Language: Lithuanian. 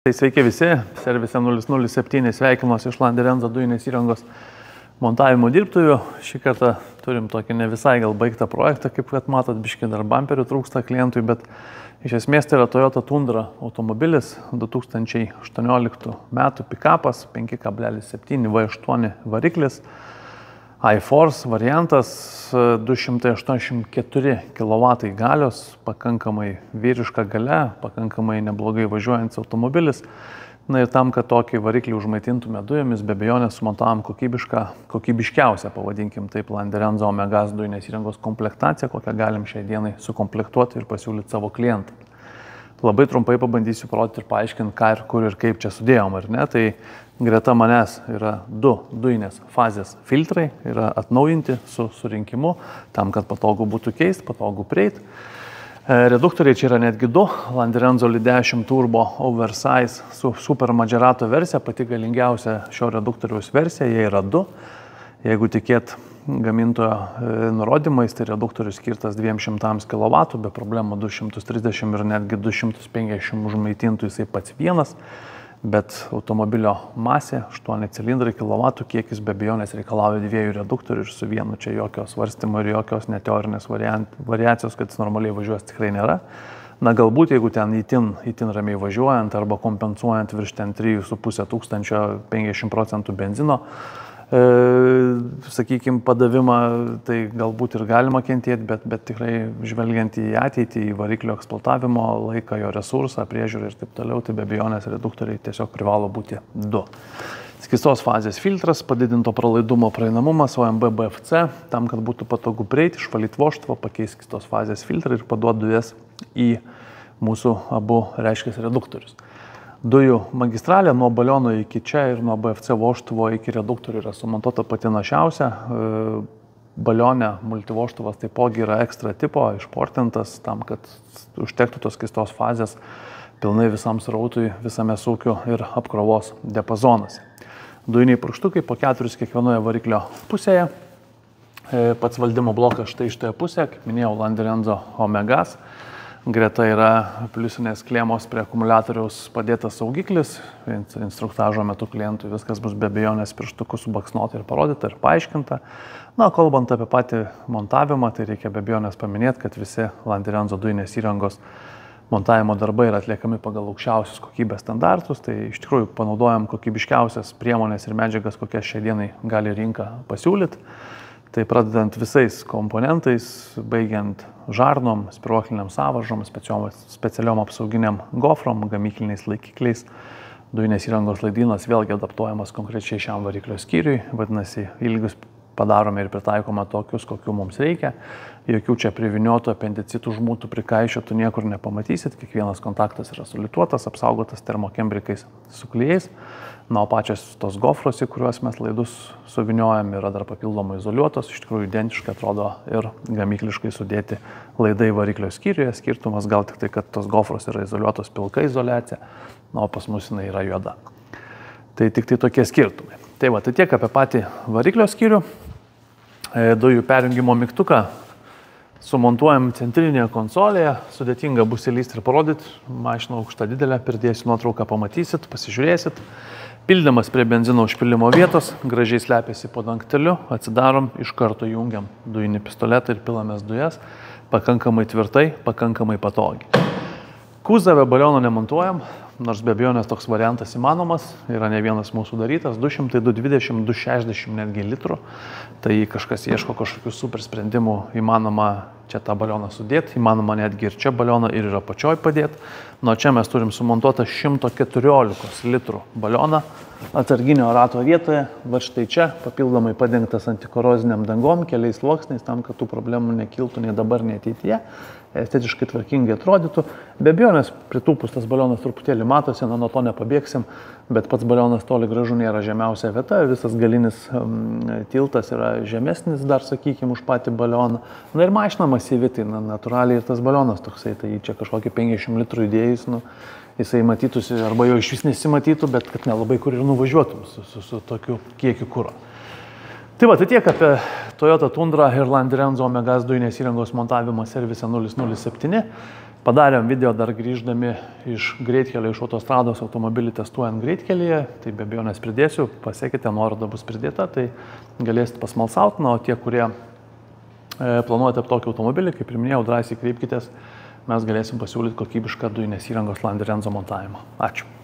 Tai sveiki visi, servise 007 sveikinuosi iš Landerenzo dujinės įrangos montavimo dirbtuvių. Šį kartą turim tokį ne visai gal baigtą projektą, kaip kad matot, biškį dar bumperių trūksta klientui, bet iš esmės tai yra Toyota Tundra automobilis, 2018 metų pikapas, 5,7 V8 variklis, iForce variantas, 284 kW galios, pakankamai vyriška galia, pakankamai neblogai važiuojantis automobilis. Na ir tam, kad tokį variklį užmaitintume dujomis, be abejonės sumontavom kokybiškiausią, pavadinkim taip, Landerenzo Omegas dujinės įrangos komplektaciją, kokią galim šiai dienai sukomplektuoti ir pasiūlyti savo klientams. Labai trumpai pabandysiu parodyti ir paaiškinti, ką ir kur ir kaip čia sudėjom, ar ne. Tai greta manęs yra du dujinės fazės filtrai, yra atnaujinti su surinkimu, tam, kad patogu būtų keisti, patogu prieiti. Reduktoriai čia yra netgi du, Landerenzo Li10 Turbo Oversize su Super Magerato versija, pati galingiausia šio reduktoriaus versija, jie yra du. Jeigu tikėt gamintojo nurodymais, tai reduktorius skirtas 200 kW, be problemų 230 ir netgi 250 užmaitintų jisai pats vienas, bet automobilio masė 8 cilindrai kW, kiekis be abejonės reikalauja dviejų reduktorių ir su vienu čia jokios svarstymo ir jokios neteorinės variacijos, kad jis normaliai važiuos, tikrai nėra. Na galbūt, jeigu ten itin ramiai važiuojant arba kompensuojant virš ten 3,5 tūkstančio 50% benzino, sakykime, padavimą, tai galbūt ir galima kentėti, bet tikrai žvelgiant į ateitį, į variklio eksploatavimo laiką, jo resursą, priežiūrą ir taip toliau, tai be abejonės reduktoriai tiesiog privalo būti du. Skystos fazės filtras, padidinto pralaidumo praeinamumas, OMB BFC, tam, kad būtų patogu prieiti, išvalyti vožtuvą, pakeisti skystos fazės filtrą ir paduoti dujas į mūsų abu, reiškia, reduktorius. Dujų magistralė nuo baliono iki čia ir nuo BFC vožtuvo iki reduktorių yra sumontuota pati našiausia. Balionė multivožtuvas taipogi yra ekstra tipo, išportintas tam, kad užtektų tos skystos fazės pilnai visam srautui, visame sūkių ir apkrovos diapazonuose. Dujiniai purkštukai po 4 kiekvienoje variklio pusėje. Pats valdymo blokas štai šitoje pusėje, kaip minėjau, Landerenzo Omegas. Greta yra pliusinės klėmos prie akumuliatoriaus padėtas saugiklis. Instruktažo metu klientui viskas bus be abejonės pirštukų subaksnuota ir parodyta ir paaiškinta. Na, kalbant apie patį montavimą, tai reikia be abejonės paminėti, kad visi Landerenzo dujinės įrangos montavimo darbai yra atliekami pagal aukščiausius kokybės standartus. Tai iš tikrųjų panaudojam kokybiškiausias priemonės ir medžiagas, kokias šiai dienai gali rinka pasiūlyti. Tai pradedant visais komponentais, baigiant žarnom, spiruokliniam sąvaržom, specialiom apsauginiam gofrom, gamykliniais laikikliais. Dujinės įrangos laidynas vėlgi adaptuojamas konkrečiai šiam variklio skyriui, vadinasi, ilgius padarome ir pritaikome tokius, kokių mums reikia. Jokių čia priviniotų apendicitų, žmūtų, prikaišiotų niekur nepamatysit. Kiekvienas kontaktas yra solituotas, apsaugotas termokembrikais su klijais. Na, o pačios tos gofros, į kuriuos mes laidus suviniojam, yra dar papildomai izoliuotos. Iš tikrųjų, identiškai atrodo ir gamykliškai sudėti laidai variklio skyriuje. Skirtumas gal tik tai, kad tos gofros yra izoliuotos pilka izoliacija, na, o pas mus jinai yra juoda. Tai tik tai tokie skirtumai. Tai va, tai tiek apie patį variklio skyrių. Dujų perjungimo mygtuką sumontuojam centrinėje konsolėje. Sudėtinga bus įlysti ir parodyti. Mašina aukšta didelė, pridėsiu nuotrauką, pamatysit, pasižiūrėsit. Pildymas prie benzino užpildymo vietos, gražiai slepiasi po dangteliu, atsidarom, iš karto jungiam dujinį pistoletą ir pilamės dujas. Pakankamai tvirtai, pakankamai patogiai. Kuzave baliono nemontuojam, nors be abejonės toks variantas įmanomas, yra ne vienas mūsų darytas, 200, 220, 260 netgi litrų. Tai kažkas ieško kažkokių super sprendimų, įmanoma čia tą balioną sudėti, įmanoma netgi ir čia balioną ir yra pačioj padėti. Nuo čia mes turim sumontuotą 114 litrų balioną atsarginio rato vietoje, va štai čia papildomai padengtas antikoroziniam dangom, keliais sluoksniais, tam, kad tų problemų nekiltų nei dabar, nei ateityje, estetiškai tvarkingai atrodytų. Be abejonės pritūpus tas balionas truputėlį matosi, nuo to nepabėgsim, bet pats balionas toli gražu nėra žemiausia vieta, visas galinis tiltas yra žemesnis dar, sakykime, už patį balioną. Na ir mašina masyvi, tai natūraliai ir tas balionas toksai, tai čia kažkokį 50 litrų įdėjus, jisai matytųsi, arba jo iš vis nesimatytų, bet kad nelabai kur ir nuvažiuotum su tokiu kiekiu kuro. Tai va, tai tiek apie Toyota Tundra ir Landerenzo Omegas dujinės įrangos montavimo servise 007. Padarėm video dar grįždami iš greitkelio, iš autostrados automobilį testuojant greitkelyje, tai be abejonės pridėsiu, pasiekite, nuoroda bus pridėta, tai galėsite pasmalsauti, o tie, kurie planuojate tokį automobilį, kaip ir minėjau, drąsiai kreipkitės, mes galėsim pasiūlyti kokybišką dujinės įrangos Landi Renzo montavimą. Ačiū.